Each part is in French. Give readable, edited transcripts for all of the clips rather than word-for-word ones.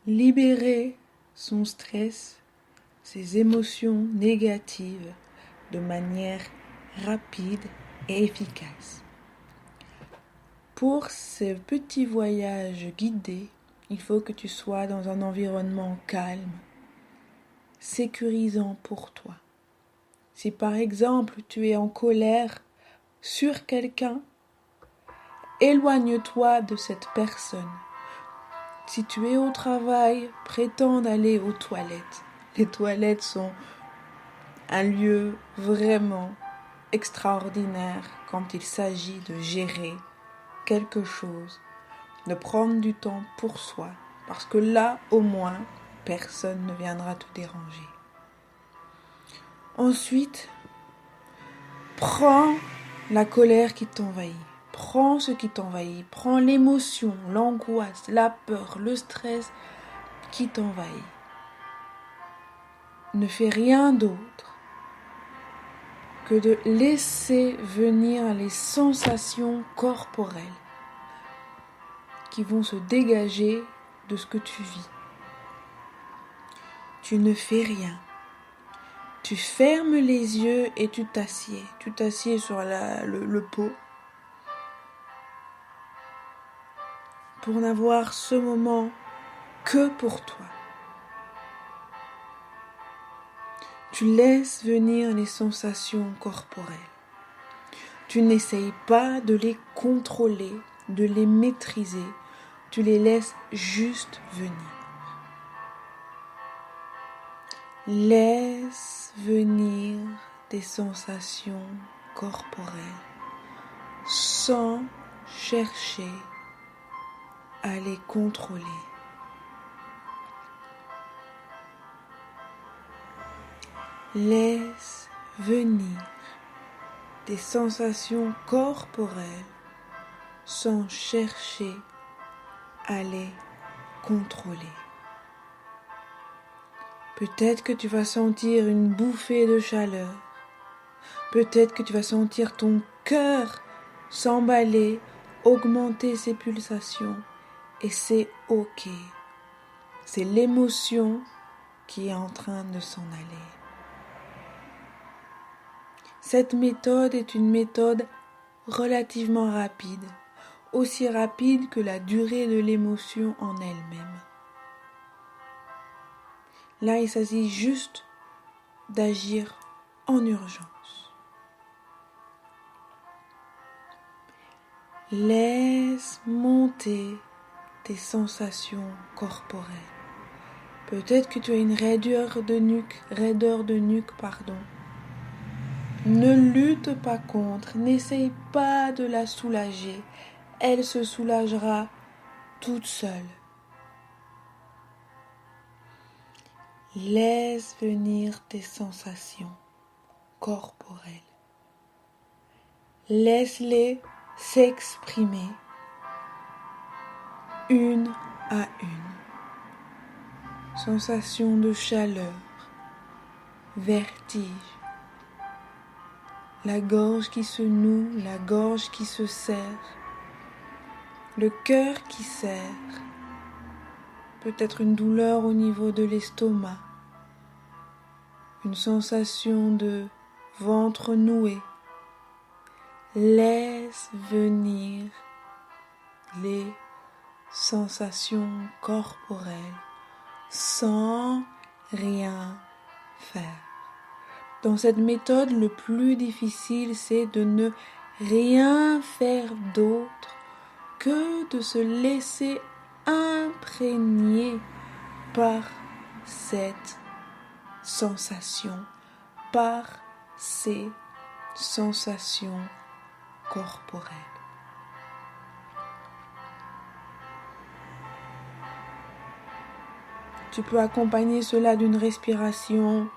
libérer son stress, ses émotions négatives de manière rapide et efficace. Pour ce petit voyage guidé, il faut que tu sois dans un environnement calme, sécurisant pour toi. Si par exemple tu es en colère sur quelqu'un, éloigne-toi de cette personne. Si tu es au travail, prétends d'aller aux toilettes. Les toilettes sont un lieu vraiment extraordinaire quand il s'agit de gérer quelque chose, de prendre du temps pour soi, parce que là, au moins, personne ne viendra te déranger. Ensuite, prends la colère qui t'envahit. Prends ce qui t'envahit. Prends l'émotion, l'angoisse, la peur, le stress qui t'envahit. Ne fais rien d'autre que de laisser venir les sensations corporelles qui vont se dégager de ce que tu vis. Tu ne fais rien. Tu fermes les yeux et tu t'assieds. Tu t'assieds sur le pot pour n'avoir ce moment que pour toi. Tu laisses venir les sensations corporelles. Tu n'essayes pas de les contrôler, de les maîtriser. Tu les laisses juste venir. Laisse venir des sensations corporelles sans chercher à les contrôler. Laisse venir des sensations corporelles sans chercher à les contrôler. Peut-être que tu vas sentir une bouffée de chaleur. Peut-être que tu vas sentir ton cœur s'emballer, augmenter ses pulsations. Et c'est ok. C'est l'émotion qui est en train de s'en aller. Cette méthode est une méthode relativement rapide, aussi rapide que la durée de l'émotion en elle-même. Là, il s'agit juste d'agir en urgence. Laisse monter tes sensations corporelles. Peut-être que tu as une raideur de nuque. Ne lutte pas contre, n'essaye pas de la soulager. Elle se soulagera toute seule. Laisse venir tes sensations corporelles. Laisse-les s'exprimer une à une. Sensation de chaleur, vertige, la gorge qui se noue, la gorge qui se serre, le cœur qui serre, peut-être une douleur au niveau de l'estomac, une sensation de ventre noué. Laisse venir les sensations corporelles sans rien faire. Dans cette méthode, le plus difficile, c'est de ne rien faire d'autre que de se laisser imprégner par cette sensation, par ces sensations corporelles. Tu peux accompagner cela d'une respiration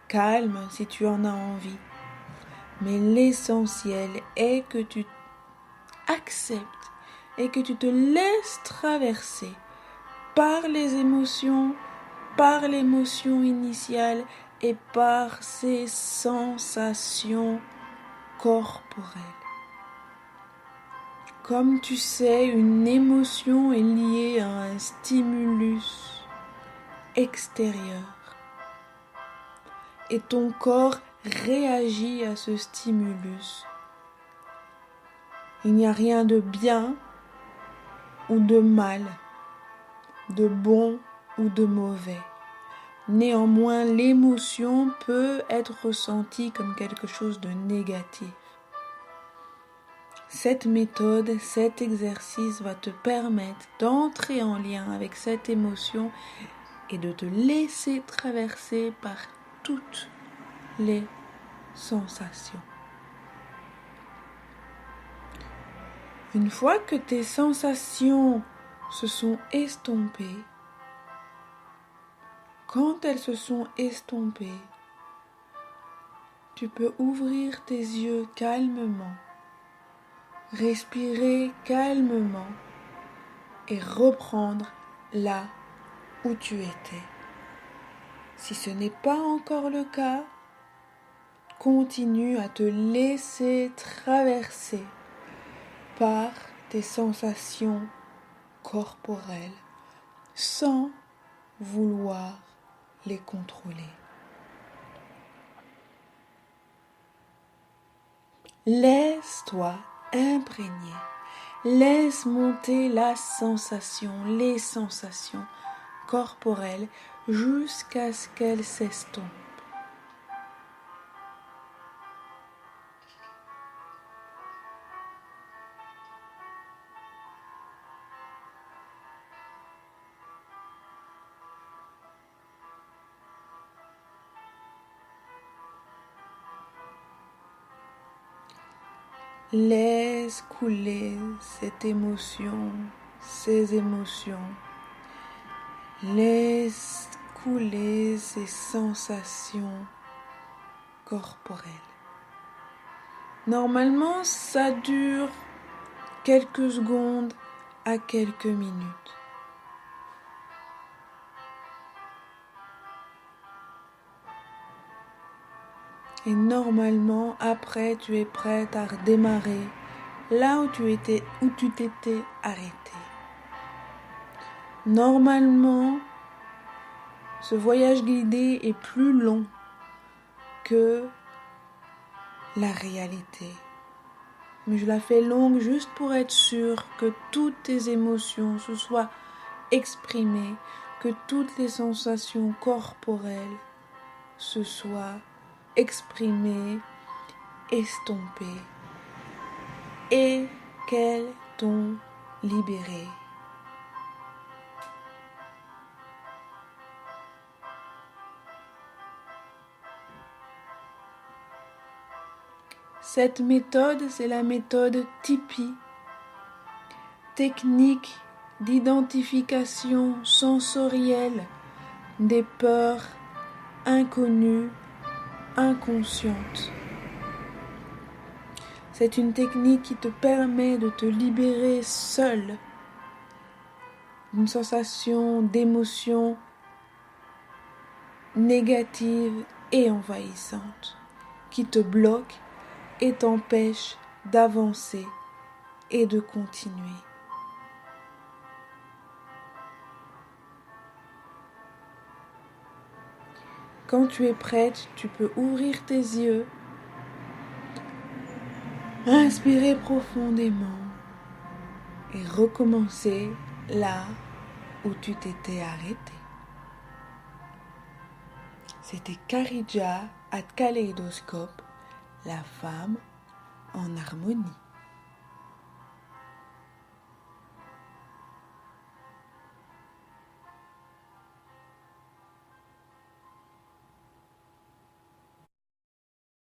calme si tu en as envie. Mais l'essentiel est que tu acceptes et que tu te laisses traverser par les émotions, par l'émotion initiale et par ces sensations corporelles. Comme tu sais, une émotion est liée à un stimulus extérieur. Et ton corps réagit à ce stimulus. Il n'y a rien de bien ou de mal, de bon ou de mauvais. Néanmoins, l'émotion peut être ressentie comme quelque chose de négatif. Cette méthode, cet exercice va te permettre d'entrer en lien avec cette émotion et de te laisser traverser par toutes les sensations. Une fois que tes sensations se sont estompées, quand elles se sont estompées, tu peux ouvrir tes yeux calmement, respirer calmement et reprendre là où tu étais. Si ce n'est pas encore le cas, continue à te laisser traverser par tes sensations corporelles sans vouloir les contrôler. Laisse-toi imprégner. Laisse monter la sensation, les sensations corporelles jusqu'à ce qu'elles s'estompent. Laisse couler cette émotion, ces émotions. Laisse couler ces sensations corporelles. Normalement, ça dure quelques secondes à quelques minutes. Et normalement, après, tu es prête à redémarrer là où tu t'étais arrêté. Normalement, ce voyage guidé est plus long que la réalité. Mais je la fais longue juste pour être sûre que toutes tes émotions se soient exprimées, que toutes les sensations corporelles se soient exprimées, estompées et qu'elles t'ont libéré. Cette méthode, c'est la méthode TIPI, technique d'identification sensorielle des peurs inconnues, inconscientes. C'est une technique qui te permet de te libérer seul d'une sensation d'émotion négative et envahissante qui te bloque et t'empêche d'avancer et de continuer. Quand tu es prête, tu peux ouvrir tes yeux, inspirer profondément et recommencer là où tu t'étais arrêté. C'était Kharidja at Kaléidoscope, la femme en harmonie.